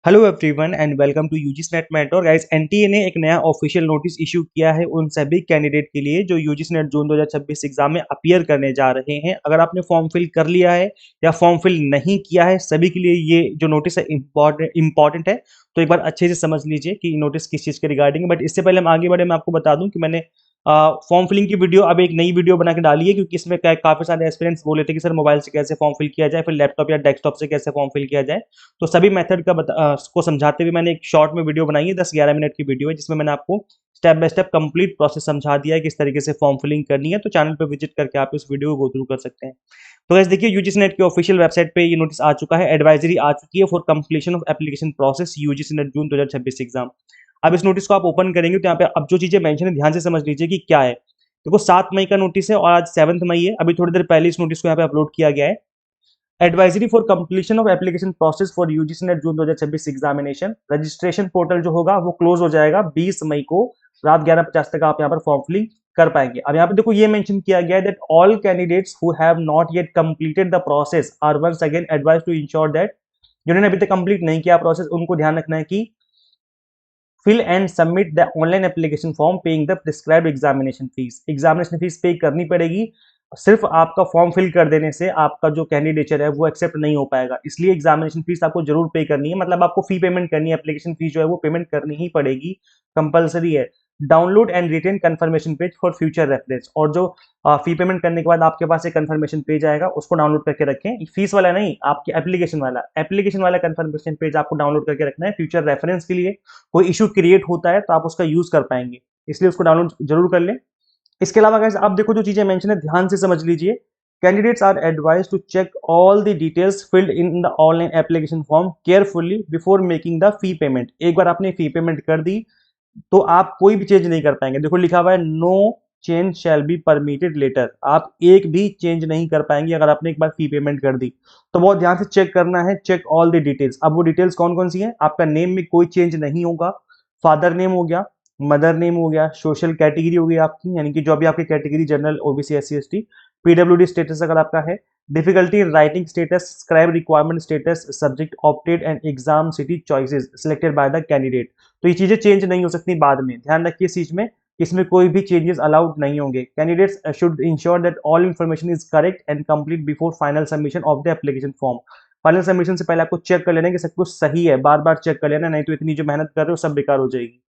Hello everyone and welcome to UGC NET mentor guys. NTA ने एक नया official notice issue किया है उन सभी कैंडिडेट के लिए जो यूजीसी नेट जून 2026 एग्जाम में अपीयर करने जा रहे हैं। अगर आपने फॉर्म फिल कर लिया है या फॉर्म फिल नहीं किया है, सभी के लिए ये जो नोटिस है इम्पॉर्टेंट है। तो एक बार अच्छे से समझ लीजिए कि नोटिस किस चीज़ के रिगार्डिंग। बट इससे पहले हम आगे बढ़े, मैं आपको बता दूं कि मैंने फॉर्म फिलिंग की वीडियो अब एक नई वीडियो बना के डाली है, क्योंकि इसमें काफी सारे एस्पिरेंट्स बोले थे कि सर मोबाइल से कैसे फॉर्म फिल किया जाए, फिर लैपटॉप या डेस्कटॉप से कैसे फॉर्म फिल किया जाए। तो सभी मेथड को समझाते हुए मैंने एक शॉर्ट में वीडियो बनाई है, 10-11 मिनट की वीडियो है, जिसमें मैंने आपको step by step complete process समझा दिया है किस तरीके से फॉर्म फिलिंग करनी है। तो चैनल पर विजिट करके आप इस वीडियो को गो थ्रू कर सकते हैं। तो गाइस देखिए, यूजीसी नेट की ऑफिशियल वेबसाइट पे ये नोटिस आ चुका है, एडवाइजरी आ चुकी है for completion of application process UGC net June 2026 exam. अब इस नोटिस को आप ओपन करेंगे तो यहाँ पे अब जो चीजें मेंशन है ध्यान से समझ लीजिए कि क्या है। देखो, 7 मई का नोटिस है और आज 7 मई है। अभी थोड़ी देर पहले इस नोटिस को यहाँ पे अपलोड किया गया है। Advisory for completion of application process for UGC net June 2026 examination. Registration portal जो होगा वो क्लोज हो जाएगा 20 मई को रात 11:50 तक आप यहाँ पर फॉर्म फिलिंग कर पाएंगे। अब यहाँ पे देखो, ये मेंशन किया गया है that all candidates who have not yet completed the process are once again advise to ensure that, जिन्होंने अभी तक कंप्लीट नहीं किया प्रोसेस, उनको ध्यान रखना है कि fill and submit the online application form paying the prescribed examination fees. Examination fees pay करनी पड़ेगी। सिर्फ आपका फॉर्म फिल कर देने से आपका जो कैंडिडेचर है वो एक्सेप्ट नहीं हो पाएगा, इसलिए एग्जामिनेशन फीस आपको जरूर पे करनी है। मतलब आपको फी पेमेंट करनी है, एप्लीकेशन फीस जो है वो पेमेंट करनी ही पड़ेगी, कंपलसरी है। Download and retain confirmation page for future reference. और जो फी पेमेंट करने के बाद आपके पास एक कंफर्मेशन पेज आएगा, उसको डाउनलोड करके रखें। फीस वाला नहीं, आपके एप्लीकेशन वाला कंफर्मेशन पेज आपको डाउनलोड करके रखना है फ्यूचर रेफरेंस के लिए। कोई इशू क्रिएट होता है तो आप उसका यूज कर पाएंगे, इसलिए उसको डाउनलोड जरूर कर लें। इसके अलावा गाइस आप देखो, जो चीजें मेंशन है ध्यान से समझ लीजिए। Candidates are advise to check all the details filled in the online application form carefully before making the fee payment. एक बार आपने फी पेमेंट कर दी तो आप कोई भी चेंज नहीं कर पाएंगे। देखो लिखा हुआ है, no change shall be permitted later. आप एक भी चेंज नहीं कर पाएंगे अगर आपने एक बार फी पेमेंट कर दी। तो बहुत ध्यान से चेक करना है, चेक ऑल द डिटेल्स। अब वो डिटेल्स कौन कौन सी है? आपका नेम में कोई चेंज नहीं होगा, फादर नेम हो गया, मदर नेम हो गया, सोशल कैटेगरी हो गई आपकी, यानी कि जो भी आपकी category general, OBC, SC, ST, PWD status अगर आपका है, difficulty writing status, scribe requirement status, subject opted and exam city choices selected by the candidate. तो ये चीजें चेंज नहीं हो सकती बाद में, ध्यान रखिए इस चीज में। इसमें कोई भी चेंजेस अलाउड नहीं होंगे। Candidates should ensure that all information is correct and complete before final submission of the application form. Final submission से पहले आपको चेक कर लेना है कि सब कुछ सही है, बार बार चेक कर लेना, नहीं तो इतनी जो मेहनत कर रहे हो सब बेकार हो जाएगी।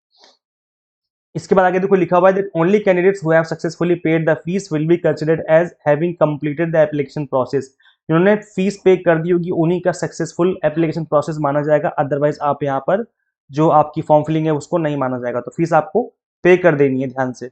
इसके बाद आगे देखो लिखा हुआ है that only candidates who have successfully paid the fees will be considered as having completed the application process. जिन्होंने फीस पे कर दी होगी उन्हीं का सक्सेसफुल एप्लीकेशन प्रोसेस माना जाएगा, अदरवाइज आप यहाँ पर जो आपकी फॉर्म फिलिंग है उसको नहीं माना जाएगा। तो फीस आपको पे कर देनी है ध्यान से।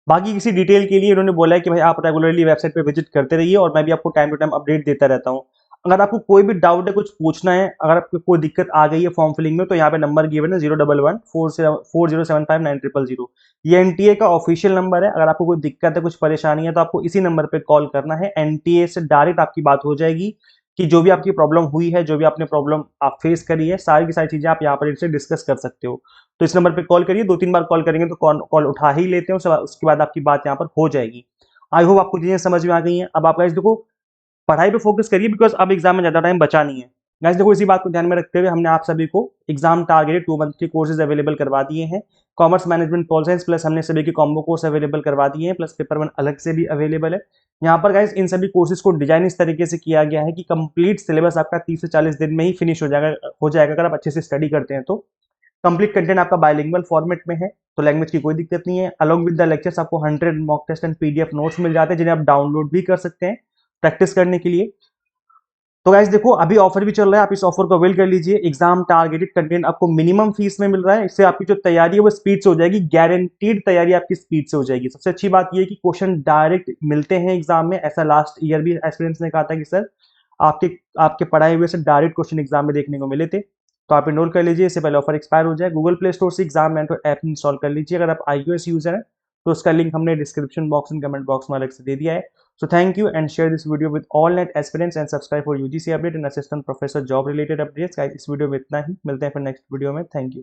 बाकी किसी डिटेल के लिए इन्होंने बोला है कि भाई आप रेगुलरली वेबसाइट पे विजिट करते रहिए और मैं भी आपको टाइम टू टाइम अपडेट देता रहता हूँ। अगर आपको कोई भी डाउट है, कुछ पूछना है, अगर आपको कोई दिक्कत आ गई है फॉर्म फिलिंग में, तो यहाँ पे नंबर गिवन है 011-4075-9000। ये एनटीए का ऑफिशियल नंबर है। अगर आपको कोई दिक्कत है, कुछ परेशानी है, तो आपको इसी नंबर पे कॉल करना है। एनटीए से डायरेक्ट आपकी बात हो जाएगी कि जो भी आपकी प्रॉब्लम हुई है, जो भी आपने प्रॉब्लम आप फेस करी है, सारी की सारी चीजें आप यहाँ पर इनसे डिस्कस कर सकते हो। तो इस नंबर पे कॉल करिए, 2-3 बार कॉल करेंगे तो कॉल उठा ही लेते हैं, उसके बाद आपकी बात यहाँ पर हो जाएगी। आई होप आपको चीजें समझ में आ गई हैं। अब आप गाइस देखो, पढ़ाई पे फोकस करिए, बिकॉज अब एग्जाम में ज्यादा टाइम बचा नहीं है। गाइस देखो, इसी बात को ध्यान में रखते हुए हमने आप सभी को एग्जाम टारगेटेड 2 मंथ के कोर्सेज अवेलेबल करवा दिए हैं। Commerce management pol science plus हमने सभी के कॉम्बो कोर्स अवेलेबल करवा दिए हैं, प्लस पेपर 1 अलग से भी अवेलेबल है। यहाँ पर गाइस इन सभी कोर्सेज को डिजाइन इस तरीके से किया गया है कि कंप्लीट सिलेबस आपका 30 से 40 दिन में ही फिनिश हो जाएगा अगर आप अच्छे से स्टडी करते हैं तो। कंप्लीट कंटेंट आपका बायलिंगुअल फॉर्मेट में है, तो लैंग्वेज की कोई दिक्कत नहीं है। अलॉन्ग विद द लेक्चर्स आपको 100 mock test and PDF notes मिल जाते हैं, जिन्हें आप डाउनलोड भी कर सकते हैं प्रैक्टिस करने के लिए। तो गाइस देखो, अभी ऑफर भी चल रहा है, आप इस ऑफर को अवेल कर लीजिए। एग्जाम टारगेटेड कंटेंट आपको मिनिमम फीस में मिल रहा है। इससे आपकी जो तैयारी है वो स्पीड से हो जाएगी, गारंटीड तैयारी आपकी स्पीड से हो जाएगी। सबसे अच्छी बात ये है कि क्वेश्चन डायरेक्ट मिलते हैं एग्जाम में। ऐसा लास्ट ईयर भी एस्पिरेंट्स ने कहा था कि सर आपके आपके पढ़ाए हुए से डायरेक्ट क्वेश्चन एग्जाम में देखने को मिले थे। तो आप इनरोल कर लीजिए, इससे पहले ऑफर एक्सपायर हो जाए। गूगल प्ले स्टोर से एग्जाम मेंटर ऐप इंस्टॉल कर लीजिए। अगर आप iOS यूजर हैं तो उसका लिंक हमने description box and comment box में अलग से दे दिया है। So thank you and share this video with all net aspirants and subscribe for UGC update and assistant professor job related updates। Guys, इस वीडियो में इतना ही, मिलते हैं फिर नेक्स्ट वीडियो में। Thank you.